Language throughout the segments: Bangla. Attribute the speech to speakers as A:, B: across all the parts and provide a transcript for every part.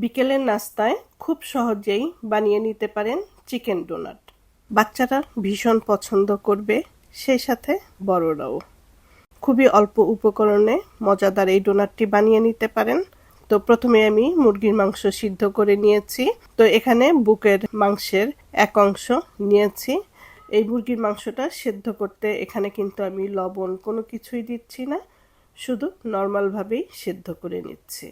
A: বিকেলের নাস্তায় খুব সহজেই বানিয়ে নিতে পারেন চিকেন ডোনাট। বাচ্চারা ভীষণ পছন্দ করবে, সেই সাথে বড়রাও। খুবই অল্প উপকরণে মজাদার এই ডোনাটটি বানিয়ে নিতে পারেন। তো প্রথমে আমি মুরগির মাংস সিদ্ধ করে নিয়েছি। তো এখানে বুকের মাংসের এক অংশ নিয়েছি। এই মুরগির মাংসটা সেদ্ধ করতে এখানে কিন্তু আমি লবণ কোনো কিছুই দিচ্ছি না, শুধু নর্মালভাবেই সেদ্ধ করে নিচ্ছি।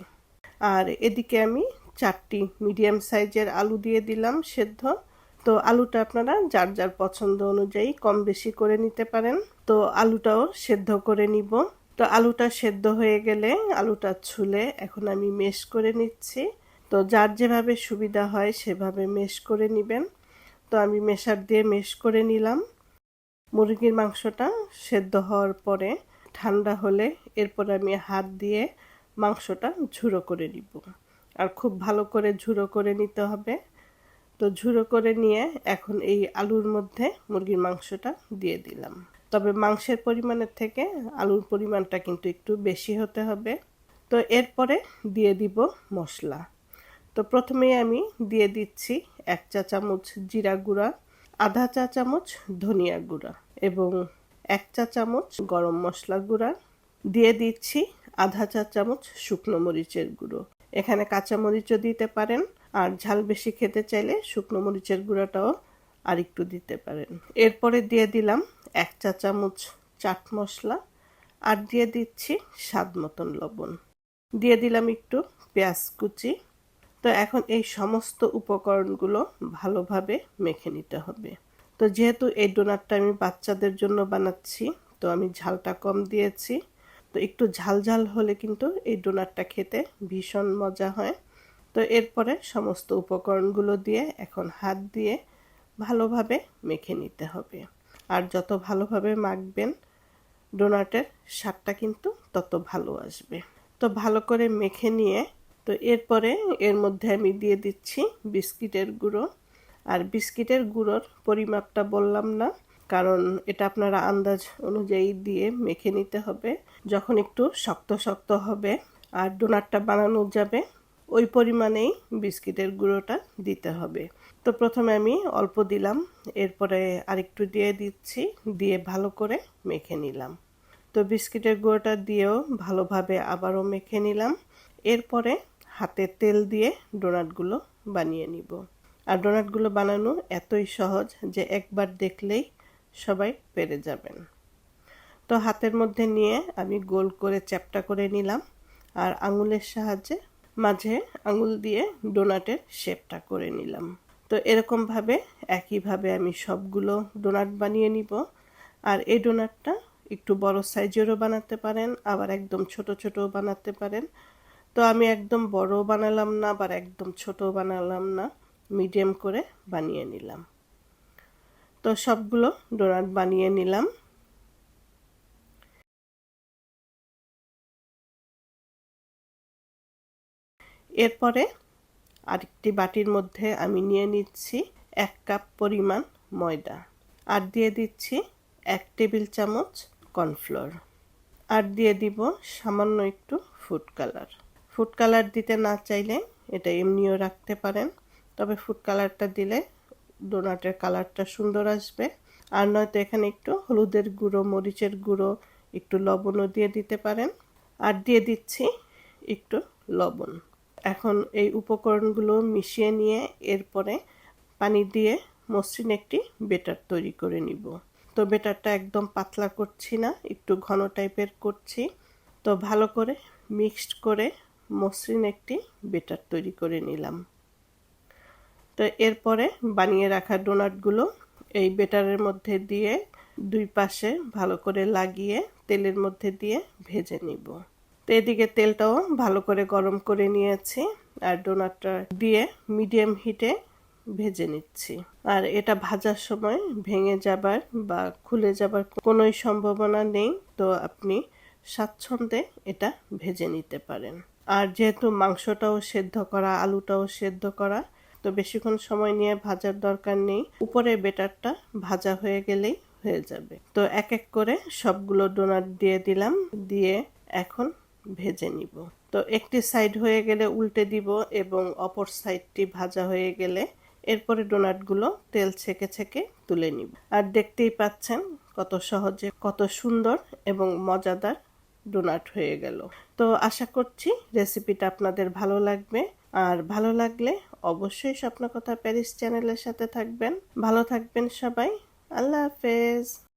A: আর এদিকে আমি 4টি মিডিয়াম সাইজের আলু দিয়ে দিলাম সেদ্ধ। তো আলুটা আপনারা যার যার পছন্দ অনুযায়ী কম বেশি করে নিতে পারেন। তো আলুটাও সেদ্ধ করে নিব। তো আলুটা সেদ্ধ হয়ে গেলে আলুটা ছুলে এখন আমি মেশ করে নিচ্ছি। তো যার যেভাবে সুবিধা হয় সেভাবে মেশ করে নেবেন। তো আমি মেশার দিয়ে মেশ করে নিলাম। মুরগির মাংসটা সেদ্ধ হওয়ার পরে ঠান্ডা হলে এরপর আমি হাত দিয়ে মাংসটা ঝুড়ো করে নিব। আর খুব ভালো করে ঝুড়ো করে নিতে হবে। তো ঝুড়ো করে নিয়ে এখন এই আলুর মধ্যে মুরগির মাংসটা দিয়ে দিলাম। তবে মাংসের পরিমাণের থেকে আলুর পরিমাণটা কিন্তু একটু বেশি হতে হবে। তো এরপরে দিয়ে দিব মশলা। তো প্রথমেই আমি দিয়ে দিচ্ছি 1 চা চামচ জিরা গুঁড়া, আধা চা চামচ ধনিয়া গুঁড়া এবং 1 চা চামচ গরম মশলা গুঁড়া। দিয়ে দিচ্ছি আধা চা চামচ শুকনো মরিচের গুঁড়ো। এখানে কাঁচা মরিচও দিতে পারেন, আর ঝাল বেশি খেতে চাইলে শুকনো মরিচের গুঁড়াটাও আর একটু দিতে পারেন। এরপরে দিয়ে দিলাম 1 চা চামচ চাট মশলা, আর দিয়ে দিচ্ছি স্বাদ মতন লবণ। দিয়ে দিলাম একটু পেঁয়াজ কুচি। তো এখন এই সমস্ত উপকরণগুলো ভালোভাবে মেখে নিতে হবে। তো যেহেতু এই ডোনাটটা আমি বাচ্চাদের জন্য বানাচ্ছি, তো আমি ঝালটা কম দিয়েছি। তো একটু ঝাল ঝাল হলে কিন্তু এই ডোনাটটা খেতে ভীষণ মজা হয়। তো এরপরে সমস্ত উপকরণগুলো দিয়ে এখন হাত দিয়ে ভালোভাবে মেখে নিতে হবে। আর যত ভালোভাবে মাখবেন ডোনাটের স্বাদটা কিন্তু তত ভালো আসবে। তো ভালো করে মেখে নিয়ে তো এরপরে এর মধ্যে আমি দিয়ে দিচ্ছি বিস্কিটের গুঁড়ো। আর বিস্কিটের গুঁড়োর পরিমাপটা বললাম না, কারণ এটা আপনারা আন্দাজ অনুযায়ী দিয়ে মেখে নিতে হবে। যখন একটু শক্ত শক্ত হবে আর ডোনাটটা বানানো যাবে, ওই পরিমাণেই বিস্কিটের গুঁড়োটা দিতে হবে। তো প্রথমে আমি অল্প দিলাম, এরপরে আরেকটু দিয়ে দিচ্ছি, দিয়ে ভালো করে মেখে নিলাম। তো বিস্কিটের গুঁড়োটা দিয়েও ভালোভাবে আবারও মেখে নিলাম। এরপরে হাতে তেল দিয়ে ডোনাটগুলো বানিয়ে নিব। আর ডোনাটগুলো বানানো এতই সহজ যে একবার দেখলেই সবাই পেরে যাবেন। তো হাতের মধ্যে নিয়ে আমি গোল করে চ্যাপ্টা করে নিলাম, আর আঙুলের সাহায্যে মাঝে আঙুল দিয়ে ডোনাটের শেপটা করে নিলাম। তো এরকমভাবে একইভাবে আমি সবগুলো ডোনাট বানিয়ে নিব। আর এই ডোনাটটা একটু বড় সাইজেরও বানাতে পারেন, আবার একদম ছোট ছোটও বানাতে পারেন। তো আমি একদম বড় বানালাম না, আবার একদম ছোট বানালাম না, মিডিয়াম করে বানিয়ে নিলাম। তো সবগুলো ডোনাট বানিয়ে নিলাম। এরপরে আরেকটি বাটির মধ্যে আমি নিয়ে নিচ্ছি 1 কাপ পরিমাণ ময়দা, আর দিয়ে দিচ্ছি 1 টেবিল চামচ কর্নফ্লোর, আর দিয়ে দিব সামান্য একটু ফুড কালার। ফুড কালার দিতে না চাইলে এটা এমনিও রাখতে পারেন, তবে ফুড কালারটা দিলে ডোনাটের কালারটা সুন্দর আসবে। আর নয়তো এখানে একটু হলুদের গুঁড়ো, মরিচের গুঁড়ো, একটু লবণও দিয়ে দিতে পারেন। আর দিয়ে দিচ্ছি একটু লবণ। এখন এই উপকরণগুলো মিশিয়ে নিয়ে এরপরে পানি দিয়ে মসৃণ একটি বেটার তৈরি করে নিব। তো বেটারটা একদম পাতলা করছি না, একটু ঘন টাইপের করছি। তো ভালো করে মিক্সড করে মসৃণ একটি বেটার তৈরি করে নিলাম। তো এরপরে বানিয়ে রাখা ডোনাটগুলো এই বেটারের মধ্যে দিয়ে দুই পাশে ভালো করে লাগিয়ে তেলের মধ্যে দিয়ে ভেজে নিব। তো এদিকে তেলটাও ভালো করে গরম করে নিয়েছি, আর ডোনাটটা দিয়ে মিডিয়াম হিটে ভেজে নিচ্ছি। আর এটা ভাজার সময় ভেঙে যাবার বা খুলে যাবার কোনোই সম্ভাবনা নেই। তো আপনি স্বাচ্ছন্দ্যে এটা ভেজে নিতে পারেন। আর যেহেতু মাংসটাও সেদ্ধ করা, আলুটাও সেদ্ধ করা, তো বেশিক্ষণ সময় নিয়ে ভাজার দরকার নেই। উপরের বেটারটা ভাজা হয়ে গেলেই হয়ে যাবে। তো এক এক করে সবগুলো ডোনাট দিয়ে দিলাম, দিয়ে এখন ভেজে নিব। তো একটি সাইড হয়ে গেলে উল্টে দিব এবং অপর সাইডটি ভাজা হয়ে গেলে এরপরে ডোনাটগুলো তেল ছেঁকে ছেঁকে তুলে নিব। আর দেখতেই পাচ্ছেন কত সহজে কত সুন্দর এবং মজাদার ডোনাট হয়ে গেল। তো আশা করছি রেসিপিটা আপনাদের ভালো লাগবে। আর ভালো লাগলে অবশ্যই স্বপ্নকথা প্যারিস চ্যানেলের সাথে থাকবেন। ভালো থাকবেন সবাই। আল্লাহ হাফেজ।